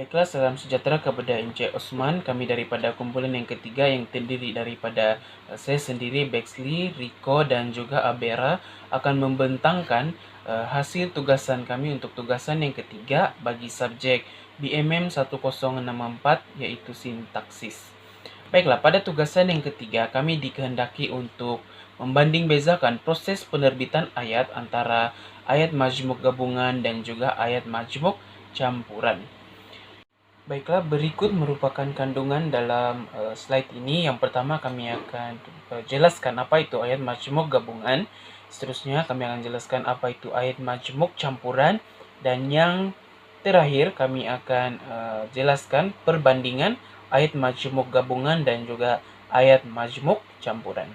Baiklah, salam sejahtera kepada Encik Osman. Kami daripada kumpulan yang ketiga yang terdiri daripada saya sendiri, Bexley, Rico dan juga Abera akan membentangkan hasil tugasan kami untuk tugasan yang ketiga bagi subjek BMM 1064 yaitu sintaksis. Baiklah, pada tugasan yang ketiga kami dikehendaki untuk membanding bezakan proses penerbitan ayat antara ayat majmuk gabungan dan juga ayat majmuk campuran. Baiklah, berikut merupakan kandungan dalam slide ini. Yang pertama kami akan jelaskan apa itu ayat majmuk gabungan. Seterusnya kami akan jelaskan apa itu ayat majmuk campuran. Dan yang terakhir kami akan jelaskan perbandingan ayat majmuk gabungan dan juga ayat majmuk campuran.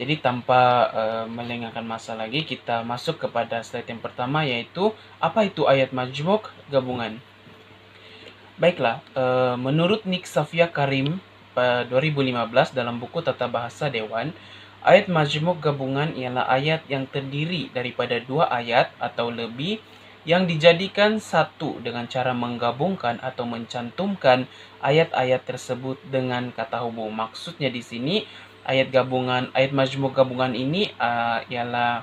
Jadi tanpa melengahkan masa lagi, kita masuk kepada slide yang pertama, yaitu apa itu ayat majmuk gabungan. Baiklah, menurut Nick Safia Karim 2015 dalam buku Tata Bahasa Dewan, ayat majmuk gabungan ialah ayat yang terdiri daripada dua ayat atau lebih yang dijadikan satu dengan cara menggabungkan atau mencantumkan ayat-ayat tersebut dengan kata hubung. Maksudnya di sini ayat majmuk gabungan ini ialah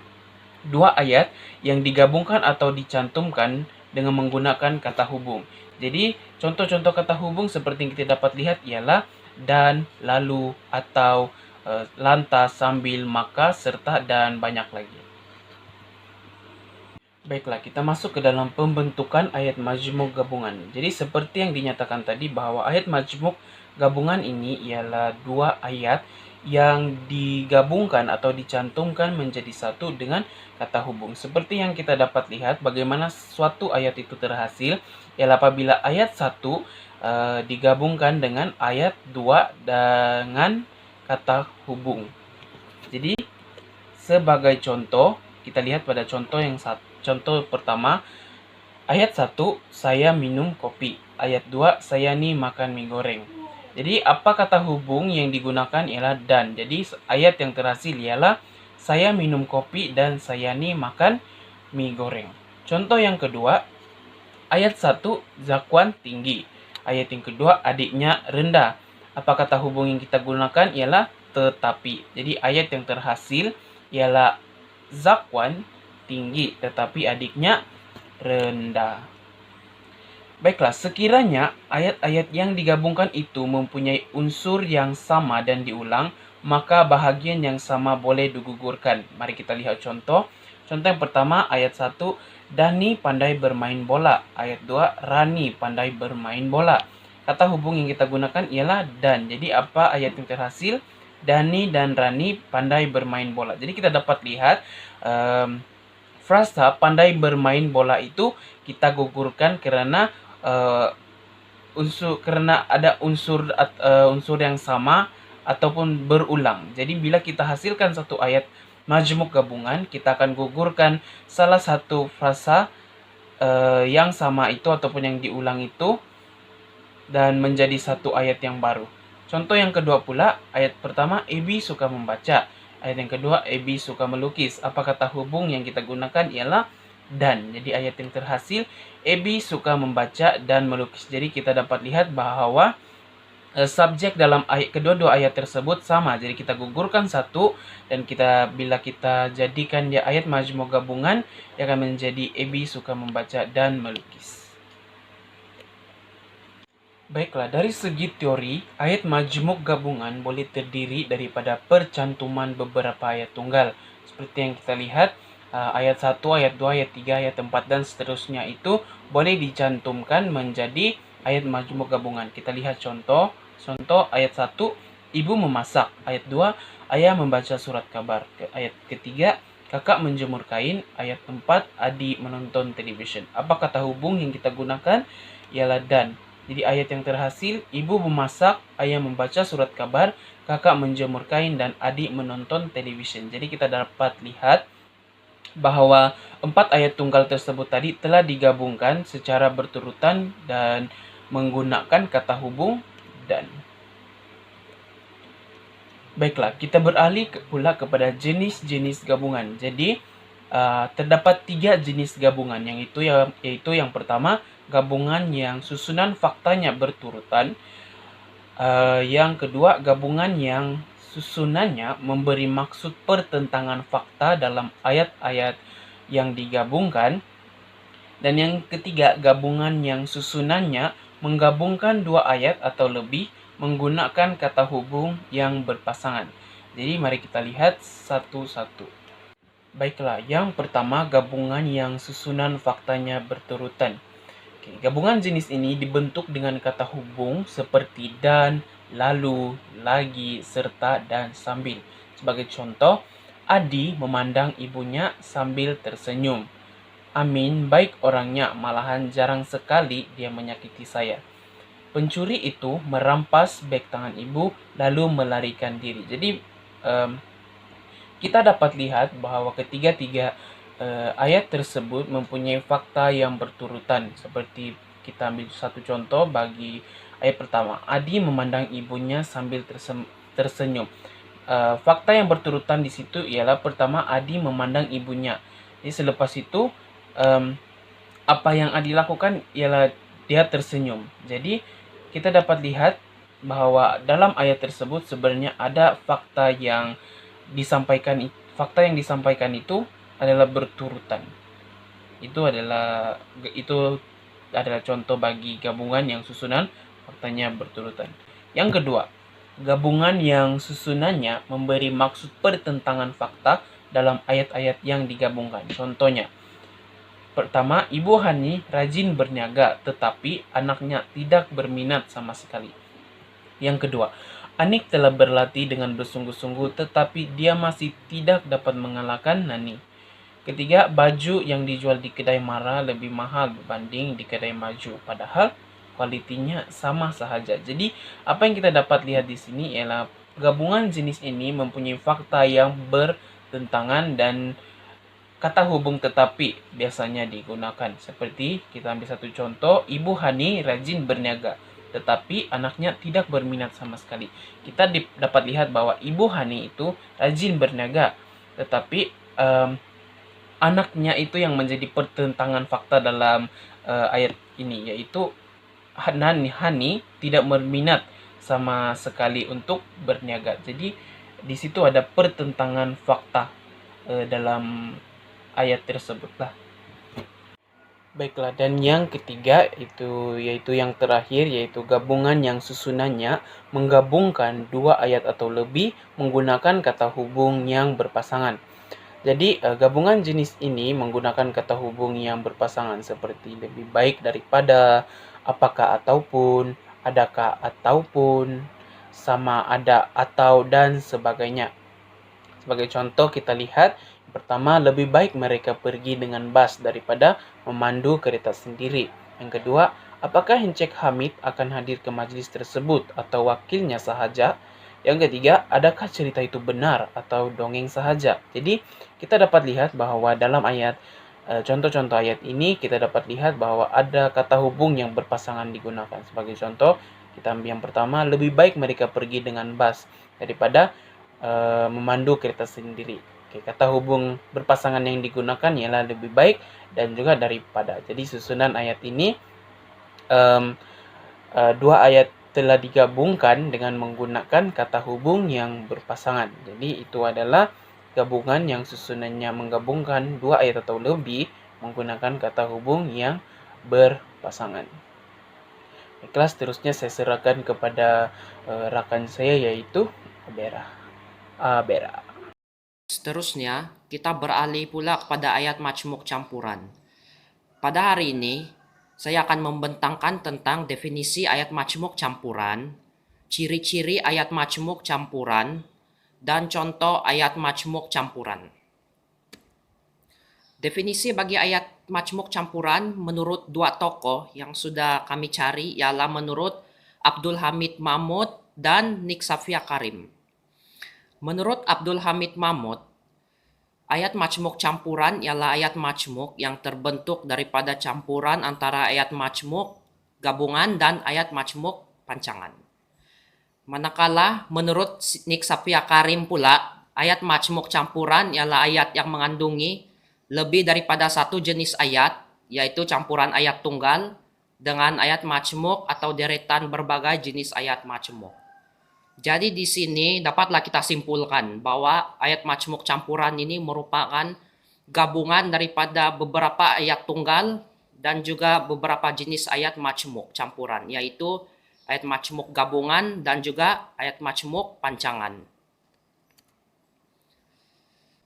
dua ayat yang digabungkan atau dicantumkan dengan menggunakan kata hubung. Jadi, contoh-contoh kata hubung seperti yang kita dapat lihat ialah dan, lalu, atau, lantas, sambil, maka, serta, dan banyak lagi. Baiklah, kita masuk ke dalam pembentukan ayat majmuk gabungan. Jadi, seperti yang dinyatakan tadi bahwa ayat majmuk gabungan ini ialah dua ayat yang digabungkan atau dicantumkan menjadi satu dengan kata hubung. Seperti yang kita dapat lihat bagaimana suatu ayat itu terhasil ialah apabila ayat 1 digabungkan dengan ayat 2 dengan kata hubung. Jadi sebagai contoh, kita lihat pada contoh pertama, ayat 1 saya minum kopi, ayat 2 saya nih makan mie goreng. Jadi apa kata hubung yang digunakan ialah dan. Jadi ayat yang terhasil ialah saya minum kopi dan saya nih makan mie goreng. Contoh yang kedua, ayat 1 Zakwan tinggi, ayat yang kedua adiknya rendah. Apa kata hubung yang kita gunakan ialah tetapi. Jadi ayat yang terhasil ialah Zakwan tinggi tetapi adiknya rendah. Baiklah, sekiranya ayat-ayat yang digabungkan itu mempunyai unsur yang sama dan diulang, maka bahagian yang sama boleh digugurkan. Mari kita lihat contoh. Contoh yang pertama, ayat 1, Dani pandai bermain bola. Ayat 2, Rani pandai bermain bola. Kata hubung yang kita gunakan ialah dan. Jadi apa ayat yang terhasil? Dani dan Rani pandai bermain bola. Jadi kita dapat lihat frasa pandai bermain bola itu kita gugurkan karena ada unsur yang sama ataupun berulang. Jadi bila kita hasilkan satu ayat majmuk gabungan, kita akan gugurkan salah satu frasa yang sama itu ataupun yang diulang itu dan menjadi satu ayat yang baru. Contoh yang kedua pula, ayat pertama Ebi suka membaca, ayat yang kedua Ebi suka melukis. Apa kata hubung yang kita gunakan ialah dan. Jadi ayat yang terhasil Ebi suka membaca dan melukis. Jadi kita dapat lihat bahwa subjek dalam kedua-dua ayat tersebut sama. Jadi kita gugurkan satu dan bila kita jadikan dia ayat majmuk gabungan, dia akan menjadi Ebi suka membaca dan melukis. Baiklah, dari segi teori, ayat majmuk gabungan boleh terdiri daripada percantuman beberapa ayat tunggal. Seperti yang kita lihat, ayat 1, ayat 2, ayat 3, ayat 4, dan seterusnya itu boleh dicantumkan menjadi ayat majmuk gabungan. Kita lihat contoh ayat 1, ibu memasak. Ayat 2, ayah membaca surat kabar. Ayat ketiga, kakak menjemur kain. Ayat 4, adik menonton televisyen. Apa kata hubung yang kita gunakan? Ialah dan. Jadi ayat yang terhasil, ibu memasak, ayah membaca surat kabar, kakak menjemur kain, dan adik menonton televisyen. Jadi kita dapat lihat bahwa 4 ayat tunggal tersebut tadi telah digabungkan secara berturutan dan menggunakan kata hubung dan. Baiklah, kita beralih pula kepada jenis-jenis gabungan. Jadi terdapat 3 jenis gabungan, yaitu yang pertama gabungan yang susunan faktanya berturutan. Yang kedua, gabungan yang susunannya memberi maksud pertentangan fakta dalam ayat-ayat yang digabungkan. Dan yang ketiga, gabungan yang susunannya menggabungkan dua ayat atau lebih menggunakan kata hubung yang berpasangan. Jadi mari kita lihat satu-satu. Baiklah, yang pertama gabungan yang susunan faktanya berturutan. Oke, gabungan jenis ini dibentuk dengan kata hubung seperti dan, lalu, lagi, serta, dan sambil. Sebagai contoh, Adi memandang ibunya sambil tersenyum. Amin baik orangnya, malahan jarang sekali dia menyakiti saya. Pencuri itu merampas beg tangan ibu lalu melarikan diri. Jadi kita dapat lihat bahwa ketiga-tiga ayat tersebut mempunyai fakta yang berturutan. Seperti kita ambil satu contoh bagi ayat pertama. Adi memandang ibunya sambil tersenyum. Fakta yang berturutan di situ ialah pertama Adi memandang ibunya. Jadi selepas itu apa yang Adi lakukan ialah dia tersenyum. Jadi kita dapat lihat bahwa dalam ayat tersebut sebenarnya ada fakta yang disampaikan itu adalah berturutan. Itu adalah contoh bagi gabungan yang susunan faktanya berturutan. Yang kedua, gabungan yang susunannya memberi maksud pertentangan fakta dalam ayat-ayat yang digabungkan. Contohnya, pertama, Ibu Hani rajin berniaga, tetapi anaknya tidak berminat sama sekali. Yang kedua, Anik telah berlatih dengan bersungguh-sungguh, tetapi dia masih tidak dapat mengalahkan Nani. Ketiga, baju yang dijual di kedai Mara lebih mahal dibanding di kedai Maju, padahal kualitinya sama sahaja. Jadi, apa yang kita dapat lihat di sini ialah gabungan jenis ini mempunyai fakta yang bertentangan dan kata hubung tetapi biasanya digunakan. Seperti kita ambil satu contoh, Ibu Hani rajin berniaga, tetapi anaknya tidak berminat sama sekali. Kita dapat lihat bahwa Ibu Hani itu rajin berniaga, tetapi anaknya itu yang menjadi pertentangan fakta dalam ayat ini, yaitu Hani tidak berminat sama sekali untuk berniaga. Jadi di situ ada pertentangan fakta dalam ayat tersebut lah. Baiklah, dan yang ketiga yaitu yang terakhir, yaitu gabungan yang susunannya menggabungkan dua ayat atau lebih menggunakan kata hubung yang berpasangan. Jadi gabungan jenis ini menggunakan kata hubung yang berpasangan seperti lebih baik daripada, apakah ataupun, adakah ataupun, sama ada atau, dan sebagainya. Sebagai contoh kita lihat, pertama, lebih baik mereka pergi dengan bas daripada memandu kereta sendiri. Yang kedua, apakah Encik Hamid akan hadir ke majlis tersebut atau wakilnya sahaja? Yang ketiga, adakah cerita itu benar atau dongeng sahaja? Jadi, kita dapat lihat bahwa dalam contoh-contoh ayat ini kita dapat lihat bahwa ada kata hubung yang berpasangan digunakan. Sebagai contoh, kita ambil yang pertama, lebih baik mereka pergi dengan bas daripada memandu kereta sendiri. Oke, kata hubung berpasangan yang digunakan ialah lebih baik dan juga daripada. Jadi susunan ayat ini dua ayat telah digabungkan dengan menggunakan kata hubung yang berpasangan. Jadi itu adalah gabungan yang susunannya menggabungkan dua ayat atau lebih menggunakan kata hubung yang berpasangan. Kelas seterusnya saya serahkan kepada rakan saya, yaitu Abera. Seterusnya, kita beralih pula kepada ayat majmuk campuran. Pada hari ini, saya akan membentangkan tentang definisi ayat majmuk campuran, ciri-ciri ayat majmuk campuran, dan contoh ayat majmuk campuran. Definisi bagi ayat majmuk campuran menurut dua tokoh yang sudah kami cari ialah menurut Abdul Hamid Mahmud dan Nik Safia Karim. Menurut Abdul Hamid Mahmud, ayat majmuk campuran ialah ayat majmuk yang terbentuk daripada campuran antara ayat majmuk gabungan dan ayat majmuk pancangan. Manakala menurut Nik Safia Karim pula, ayat majmuk campuran ialah ayat yang mengandungi lebih daripada satu jenis ayat, yaitu campuran ayat tunggal, dengan ayat majmuk atau deretan berbagai jenis ayat majmuk. Jadi di sini dapatlah kita simpulkan bahwa ayat majmuk campuran ini merupakan gabungan daripada beberapa ayat tunggal dan juga beberapa jenis ayat majmuk campuran, yaitu ayat majmuk gabungan dan juga ayat majmuk pancangan.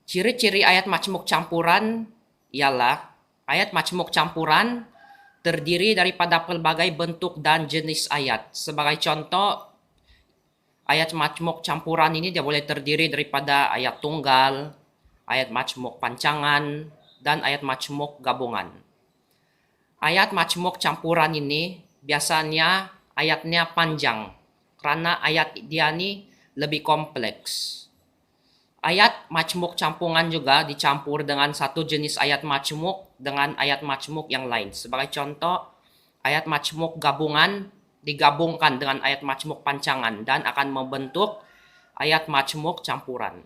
Ciri-ciri ayat majmuk campuran ialah ayat majmuk campuran terdiri daripada pelbagai bentuk dan jenis ayat. Sebagai contoh, ayat majmuk campuran ini dia boleh terdiri daripada ayat tunggal, ayat majmuk pancangan, dan ayat majmuk gabungan. Ayat majmuk campuran ini biasanya ayatnya panjang karena ayat dia ini lebih kompleks. Ayat majmuk campuran juga dicampur dengan satu jenis ayat majmuk dengan ayat majmuk yang lain. Sebagai contoh, ayat majmuk gabungan digabungkan dengan ayat majmuk pancangan dan akan membentuk ayat majmuk campuran.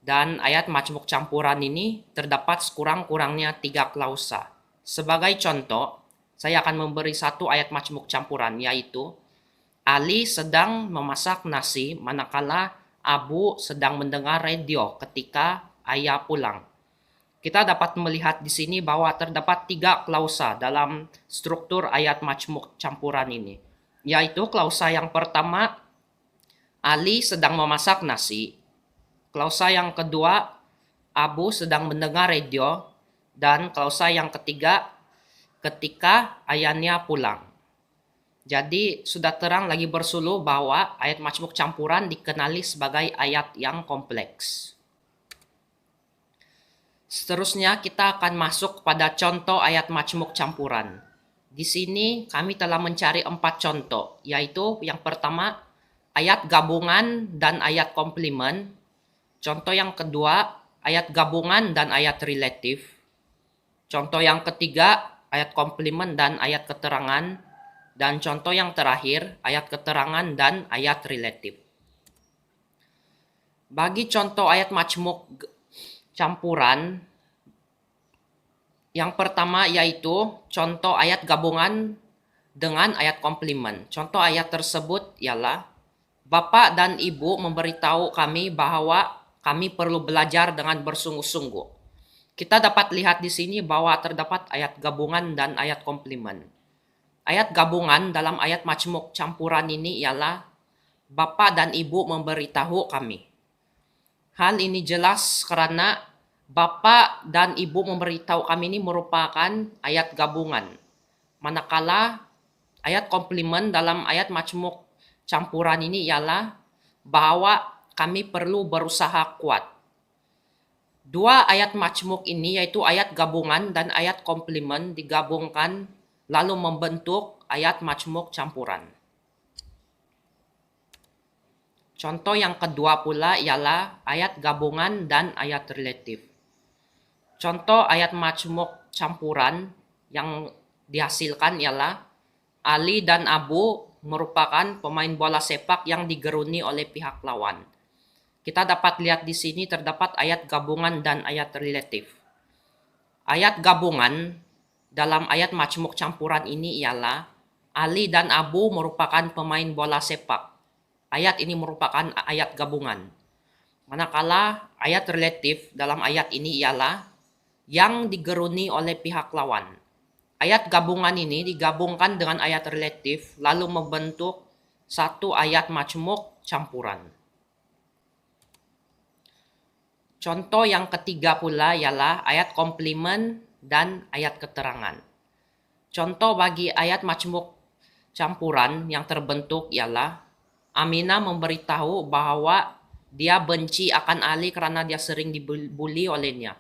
Dan ayat majmuk campuran ini terdapat sekurang-kurangnya 3 klausa. Sebagai contoh, saya akan memberi satu ayat majmuk campuran, yaitu Ali sedang memasak nasi manakala Abu sedang mendengar radio ketika ayah pulang. Kita dapat melihat di sini bahwa terdapat 3 klausa dalam struktur ayat majmuk campuran ini. Yaitu klausa yang pertama, Ali sedang memasak nasi. Klausa yang kedua, Abu sedang mendengar radio. Dan klausa yang ketiga, ketika ayahnya pulang. Jadi sudah terang lagi bersuluh bahwa ayat majmuk campuran dikenali sebagai ayat yang kompleks. Seterusnya kita akan masuk pada contoh ayat majmuk campuran. Di sini kami telah mencari 4 contoh, yaitu yang pertama ayat gabungan dan ayat komplement. Contoh yang kedua ayat gabungan dan ayat relatif. Contoh yang ketiga ayat komplement dan ayat keterangan. Dan contoh yang terakhir, ayat keterangan dan ayat relatif. Bagi contoh ayat majmuk campuran, yang pertama yaitu contoh ayat gabungan dengan ayat komplement. Contoh ayat tersebut ialah, Bapak dan Ibu memberitahu kami bahwa kami perlu belajar dengan bersungguh-sungguh. Kita dapat lihat di sini bahwa terdapat ayat gabungan dan ayat komplement. Ayat gabungan dalam ayat majmuk campuran ini ialah Bapak dan Ibu memberitahu kami. Hal ini jelas karena Bapak dan Ibu memberitahu kami ini merupakan ayat gabungan. Manakala ayat komplement dalam ayat majmuk campuran ini ialah bahwa kami perlu berusaha kuat. Dua ayat majmuk ini yaitu ayat gabungan dan ayat komplement digabungkan lalu membentuk ayat majmuk campuran. Contoh yang kedua pula ialah ayat gabungan dan ayat relatif. Contoh ayat majmuk campuran yang dihasilkan ialah Ali dan Abu merupakan pemain bola sepak yang digeruni oleh pihak lawan. Kita dapat lihat di sini terdapat ayat gabungan dan ayat relatif. Ayat gabungan dalam ayat majmuk campuran ini ialah Ali dan Abu merupakan pemain bola sepak. Ayat ini merupakan ayat gabungan. Manakala ayat relatif dalam ayat ini ialah yang digeruni oleh pihak lawan. Ayat gabungan ini digabungkan dengan ayat relatif lalu membentuk satu ayat majmuk campuran. Contoh yang ketiga pula ialah ayat komplement dan ayat keterangan. Contoh bagi ayat majmuk campuran yang terbentuk ialah Aminah memberitahu bahwa dia benci akan Ali karena dia sering dibully olehnya.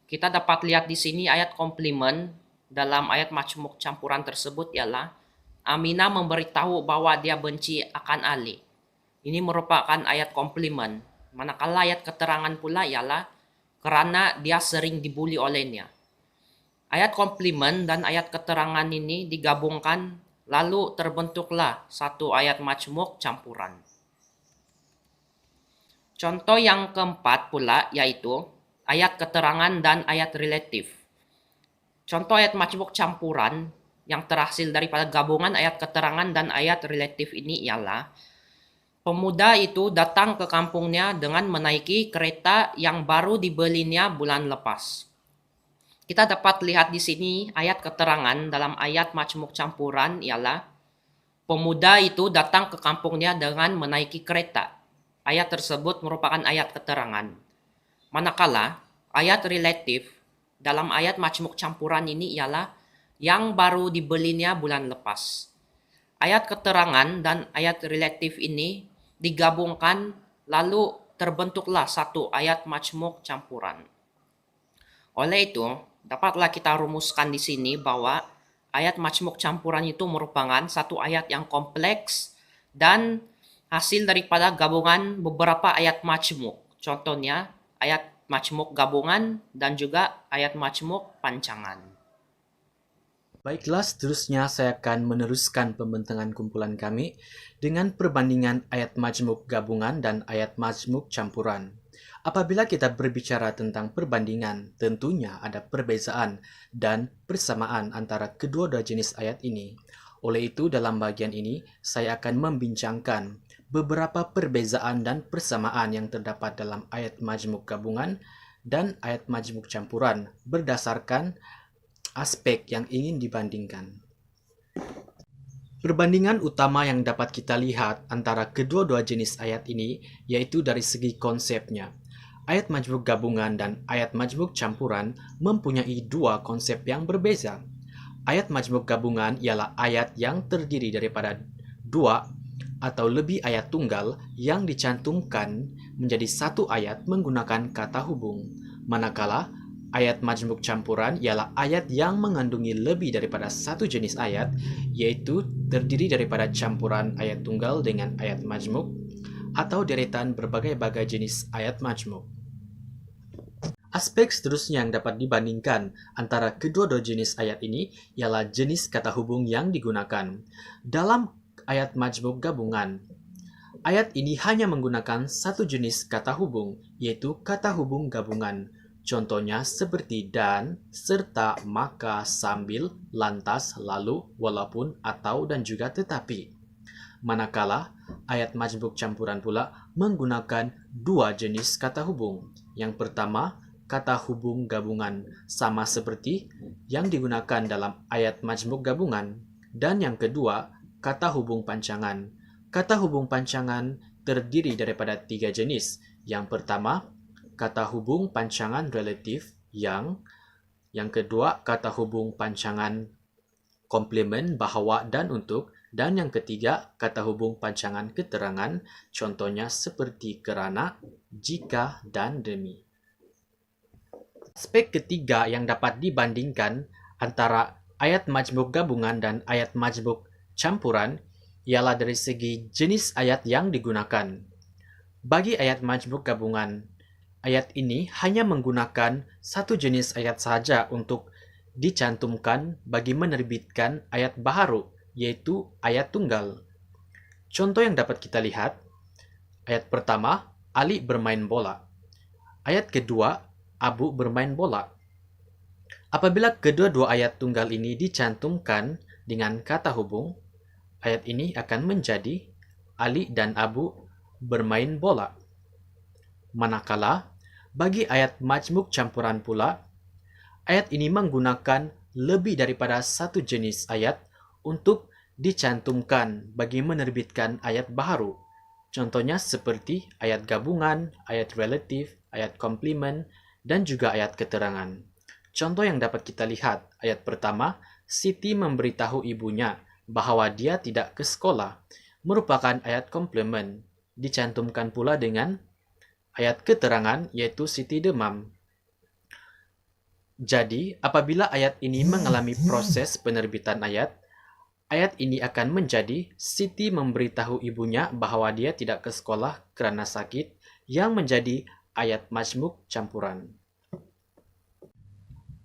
Kita dapat lihat di sini ayat komplement dalam ayat majmuk campuran tersebut ialah Aminah memberitahu bahwa dia benci akan Ali. Ini merupakan ayat komplement. Manakala ayat keterangan pula ialah karena dia sering dibully olehnya. Ayat komplement dan ayat keterangan ini digabungkan lalu terbentuklah satu ayat majmuk campuran. Contoh yang keempat pula yaitu ayat keterangan dan ayat relatif. Contoh ayat majmuk campuran yang terhasil daripada gabungan ayat keterangan dan ayat relatif ini ialah pemuda itu datang ke kampungnya dengan menaiki kereta yang baru dibelinya bulan lepas. Kita dapat lihat di sini ayat keterangan dalam ayat majmuk campuran ialah pemuda itu datang ke kampungnya dengan menaiki kereta. Ayat tersebut merupakan ayat keterangan. Manakala ayat relatif dalam ayat majmuk campuran ini ialah yang baru dibelinya bulan lepas. Ayat keterangan dan ayat relatif ini digabungkan lalu terbentuklah satu ayat majmuk campuran. Oleh itu, dapatlah kita rumuskan di sini bahwa ayat majmuk campuran itu merupakan satu ayat yang kompleks dan hasil daripada gabungan beberapa ayat majmuk. Contohnya ayat majmuk gabungan dan juga ayat majmuk pancangan. Baiklah, seterusnya saya akan meneruskan pembentangan kumpulan kami dengan perbandingan ayat majmuk gabungan dan ayat majmuk campuran. Apabila kita berbicara tentang perbandingan, tentunya ada perbezaan dan persamaan antara kedua-dua jenis ayat ini. Oleh itu, dalam bagian ini, saya akan membincangkan beberapa perbezaan dan persamaan yang terdapat dalam ayat majmuk gabungan dan ayat majmuk campuran berdasarkan aspek yang ingin dibandingkan. Perbandingan utama yang dapat kita lihat antara kedua-dua jenis ayat ini yaitu dari segi konsepnya. Ayat majmuk gabungan dan ayat majmuk campuran mempunyai dua konsep yang berbeza. Ayat majmuk gabungan ialah ayat yang terdiri daripada dua atau lebih ayat tunggal yang dicantumkan menjadi satu ayat menggunakan kata hubung. Manakala ayat majmuk campuran ialah ayat yang mengandungi lebih daripada satu jenis ayat, yaitu terdiri daripada campuran ayat tunggal dengan ayat majmuk atau deretan berbagai-bagai jenis ayat majmuk. Aspek seterusnya yang dapat dibandingkan antara kedua-dua jenis ayat ini ialah jenis kata hubung yang digunakan. Dalam ayat majmuk gabungan, ayat ini hanya menggunakan satu jenis kata hubung, yaitu kata hubung gabungan. Contohnya seperti dan, serta, maka, sambil, lantas, lalu, walaupun, atau, dan juga tetapi. Manakala ayat majmuk campuran pula menggunakan dua jenis kata hubung. Yang pertama, kata hubung gabungan, sama seperti yang digunakan dalam ayat majmuk gabungan. Dan yang kedua, kata hubung pancangan. Kata hubung pancangan terdiri daripada tiga jenis. Yang pertama, kata hubung pancangan relatif yang kedua, kata hubung pancangan komplement bahwa dan untuk, dan yang ketiga, kata hubung pancangan keterangan, contohnya seperti kerana, jika, dan demi. Aspek ketiga yang dapat dibandingkan antara ayat majmuk gabungan dan ayat majmuk campuran ialah dari segi jenis ayat yang digunakan. Bagi ayat majmuk gabungan, ayat ini hanya menggunakan satu jenis ayat sahaja untuk dicantumkan bagi menerbitkan ayat baharu, yaitu ayat tunggal. Contoh yang dapat kita lihat, ayat pertama, Ali bermain bola. Ayat kedua, Abu bermain bola. Apabila kedua-dua ayat tunggal ini dicantumkan dengan kata hubung, ayat ini akan menjadi Ali dan Abu bermain bola. Manakala bagi ayat majmuk campuran pula, ayat ini menggunakan lebih daripada satu jenis ayat untuk dicantumkan bagi menerbitkan ayat baharu. Contohnya seperti ayat gabungan, ayat relatif, ayat komplement, dan juga ayat keterangan. Contoh yang dapat kita lihat, ayat pertama, Siti memberitahu ibunya bahwa dia tidak ke sekolah, merupakan ayat komplement, dicantumkan pula dengan ayat keterangan yaitu Siti demam. Jadi, apabila ayat ini mengalami proses penerbitan ayat ini akan menjadi Siti memberitahu ibunya bahwa dia tidak ke sekolah kerana sakit, yang menjadi ayat majmuk campuran.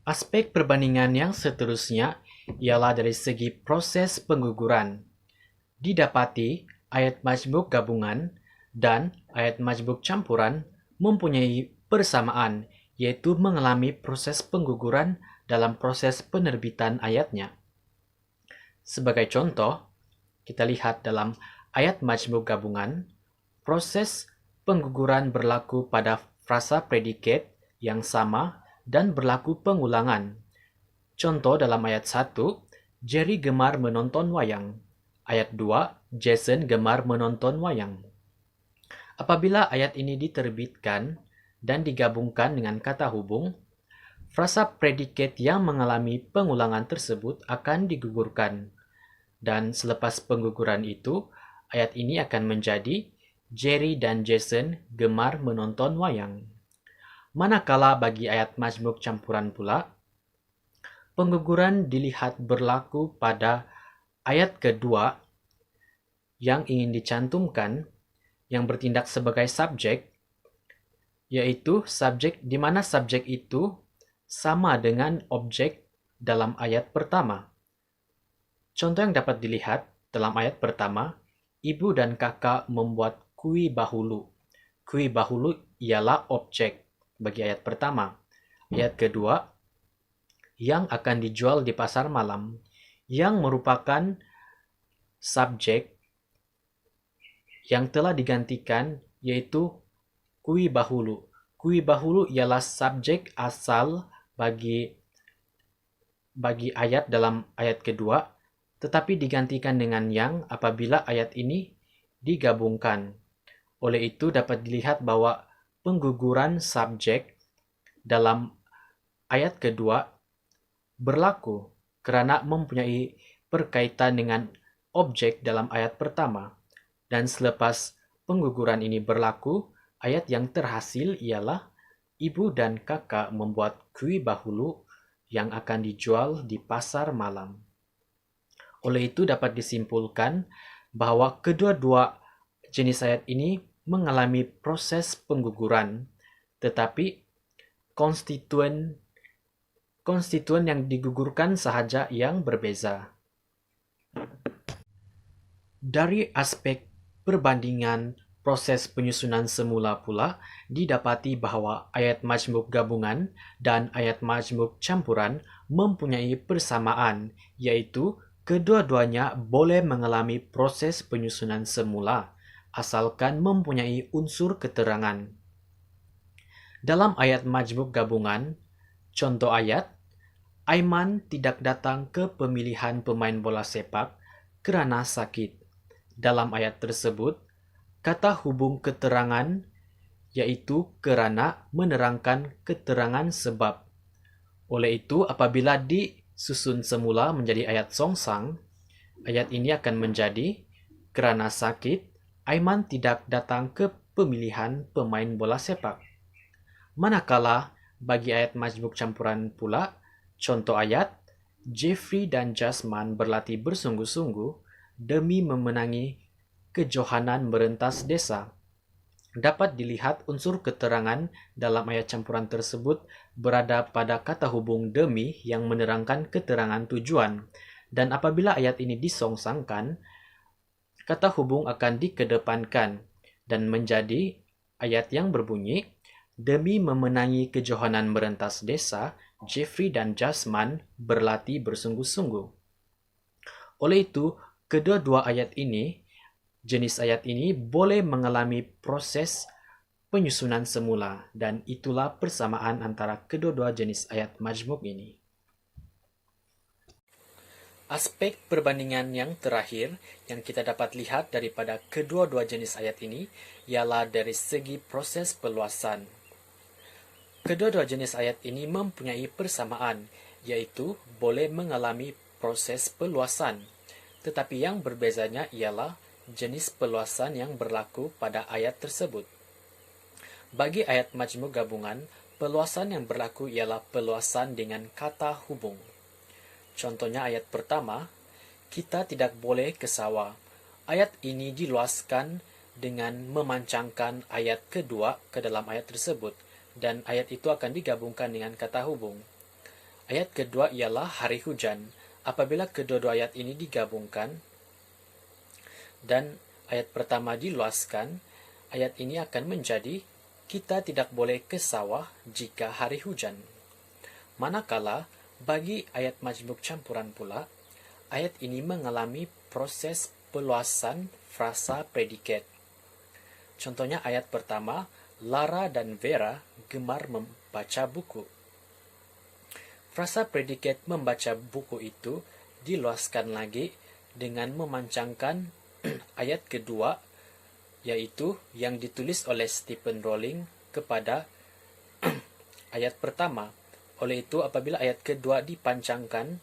Aspek perbandingan yang seterusnya ialah dari segi proses pengguguran. Didapati ayat majmuk gabungan dan ayat majmuk campuran mempunyai persamaan, yaitu mengalami proses pengguguran dalam proses penerbitan ayatnya. Sebagai contoh, kita lihat dalam ayat majmuk gabungan, proses pengguguran berlaku pada frasa predikat yang sama dan berlaku pengulangan. Contoh dalam ayat 1, Jerry gemar menonton wayang. Ayat 2, Jason gemar menonton wayang. Apabila ayat ini diterbitkan dan digabungkan dengan kata hubung, frasa predikat yang mengalami pengulangan tersebut akan digugurkan. Dan selepas pengguguran itu, ayat ini akan menjadi Jerry dan Jason gemar menonton wayang. Manakala bagi ayat majmuk campuran pula, pengguguran dilihat berlaku pada ayat kedua yang ingin dicantumkan yang bertindak sebagai subjek, yaitu subjek di mana subjek itu sama dengan objek dalam ayat pertama. Contoh yang dapat dilihat dalam ayat pertama, ibu dan kakak membuat kui bahulu. Kui bahulu ialah objek bagi ayat pertama. Ayat kedua, yang akan dijual di pasar malam, yang merupakan subjek yang telah digantikan yaitu kui bahulu. Kui bahulu ialah subjek asal bagi ayat dalam ayat kedua, tetapi digantikan dengan yang apabila ayat ini digabungkan. Oleh itu dapat dilihat bahwa pengguguran subjek dalam ayat kedua berlaku karena mempunyai berkaitan dengan objek dalam ayat pertama. Dan selepas pengguguran ini berlaku, ayat yang terhasil ialah ibu dan kakak membuat kui bahulu yang akan dijual di pasar malam. Oleh itu dapat disimpulkan bahwa kedua-dua jenis ayat ini mengalami proses pengguguran, tetapi konstituen yang digugurkan sahaja yang berbeza. Dari aspek perbandingan proses penyusunan semula pula, didapati bahwa ayat majmuk gabungan dan ayat majmuk campuran mempunyai persamaan, yaitu kedua-duanya boleh mengalami proses penyusunan semula, asalkan mempunyai unsur keterangan. Dalam ayat majmuk gabungan, contoh ayat, Aiman tidak datang ke pemilihan pemain bola sepak kerana sakit. Dalam ayat tersebut, kata hubung keterangan yaitu kerana menerangkan keterangan sebab. Oleh itu, apabila disusun semula menjadi ayat songsang, ayat ini akan menjadi kerana sakit, Aiman tidak datang ke pemilihan pemain bola sepak. Manakala bagi ayat majmuk campuran pula, contoh ayat, Jeffrey dan Jasmine berlatih bersungguh-sungguh demi memenangi kejohanan merentas desa. Dapat dilihat unsur keterangan dalam ayat campuran tersebut berada pada kata hubung demi yang menerangkan keterangan tujuan. Dan apabila ayat ini disongsangkan, kata hubung akan dikedepankan dan menjadi ayat yang berbunyi, demi memenangi kejohanan merentas desa, Jeffrey dan Jasmine berlatih bersungguh-sungguh. Oleh itu, kedua-dua ayat ini, jenis ayat ini boleh mengalami proses penyusunan semula, dan itulah persamaan antara kedua-dua jenis ayat majmuk ini. Aspek perbandingan yang terakhir yang kita dapat lihat daripada kedua-dua jenis ayat ini ialah dari segi proses peluasan. Kedua-dua jenis ayat ini mempunyai persamaan, yaitu boleh mengalami proses peluasan. Tetapi yang berbezanya ialah jenis peluasan yang berlaku pada ayat tersebut. Bagi ayat majmuk gabungan, peluasan yang berlaku ialah peluasan dengan kata hubung. Contohnya ayat pertama, kita tidak boleh ke sawah. Ayat ini diluaskan dengan memancangkan ayat kedua ke dalam ayat tersebut, dan ayat itu akan digabungkan dengan kata hubung. Ayat kedua ialah hari hujan. Apabila kedua-dua ayat ini digabungkan dan ayat pertama diluaskan, ayat ini akan menjadi kita tidak boleh ke sawah jika hari hujan. Manakala bagi ayat majmuk campuran pula, ayat ini mengalami proses peluasan frasa predikat. Contohnya ayat pertama, Lara dan Vera gemar membaca buku. Frasa predikat membaca buku itu diluaskan lagi dengan memancangkan ayat kedua, yaitu yang ditulis oleh Stephen Rowling kepada ayat pertama. Oleh itu, apabila ayat kedua dipancangkan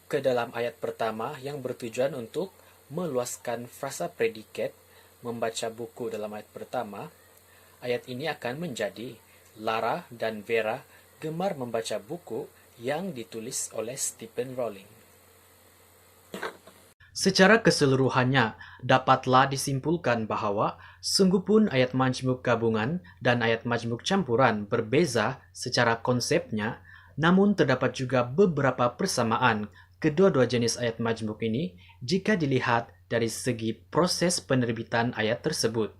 ke dalam ayat pertama yang bertujuan untuk meluaskan frasa predikat membaca buku dalam ayat pertama, ayat ini akan menjadi Lara dan Vera gemar membaca buku yang ditulis oleh Stephen Rowling. Secara keseluruhannya, dapatlah disimpulkan bahwa sungguh pun ayat majmuk gabungan dan ayat majmuk campuran berbeza secara konsepnya, namun terdapat juga beberapa persamaan kedua-dua jenis ayat majmuk ini jika dilihat dari segi proses penerbitan ayat tersebut.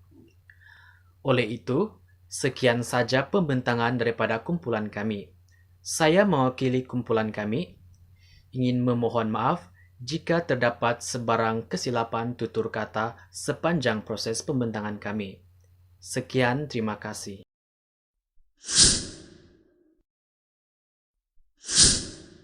Oleh itu, sekian saja pembentangan daripada kumpulan kami. Saya mewakili kumpulan kami, ingin memohon maaf jika terdapat sebarang kesilapan tutur kata sepanjang proses pembentangan kami. Sekian, terima kasih.